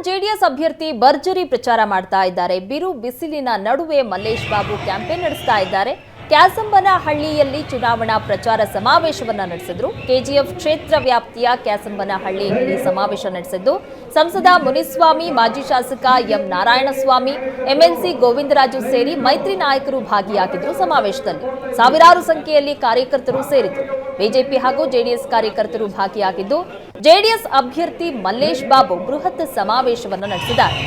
JDS ಅಭ್ಯರ್ಥಿ ಭರ್ಜರಿ ಪ್ರಚಾರ ಮಾಡ್ತಾ ಇದ್ದಾರೆ. ಬಿರು ಬಿಸಿಲಿನ ನಡುವೆ ಮಲ್ಲೇಶ್ ಬಾಬು ಕ್ಯಾಂಪೇನ್ ನಡೆಸ್ತಾ ಇದ್ದಾರೆ. ಕ್ಯಾಸಂಬನಹಳ್ಳಿಯಲ್ಲಿ ಚುನಾವಣಾ ಪ್ರಚಾರ ಸಮಾವೇಶವನ್ನ ನಡೆಸಿದ್ರು. ಕೆಜಿಎಫ್ ಕ್ಷೇತ್ರ ವ್ಯಾಪ್ತಿಯ ಕ್ಯಾಸಂಬನಹಳ್ಳಿಯಲ್ಲಿ ಸಮಾವೇಶ ನಡೆಸಿದ್ದು ಸಂಸದ ಮುನಿಸ್ವಾಮಿ, ಮಾಜಿ ಶಾಸಕ ಎಂ ನಾರಾಯಣಸ್ವಾಮಿ, ಎಂಎಲ್ಸಿ ಗೋವಿಂದರಾಜು ಸೇರಿ ಮೈತ್ರಿ ನಾಯಕರು ಭಾಗಿಯಾಗಿದ್ರು. ಸಮಾವೇಶದಲ್ಲಿ ಸಾವಿರಾರು ಸಂಖ್ಯೆಯಲ್ಲಿ ಕಾರ್ಯಕರ್ತರು ಸೇರಿದ್ರು. ಬಿಜೆಪಿ ಹಾಗೂ ಜೆಡಿಎಸ್ ಕಾರ್ಯಕರ್ತರು ಭಾಗಿಯಾಗಿದ್ದು ಜೆಡಿಎಸ್ ಅಭ್ಯರ್ಥಿ ಮಲ್ಲೇಶ್ ಬಾಬು ಬೃಹತ್ ಸಮಾವೇಶವನ್ನು ನಡೆಸಿದ್ದಾರೆ.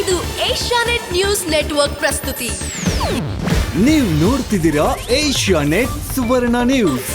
ಇದು ಏಷ್ಯಾನೆಟ್ ನ್ಯೂಸ್ ನೆಟ್ವರ್ಕ್ ಪ್ರಸ್ತುತಿ. ನೀವು ನೋಡ್ತಿದ್ದೀರಾ ಏಷ್ಯಾನೆಟ್ ಸುವರ್ಣ ನ್ಯೂಸ್.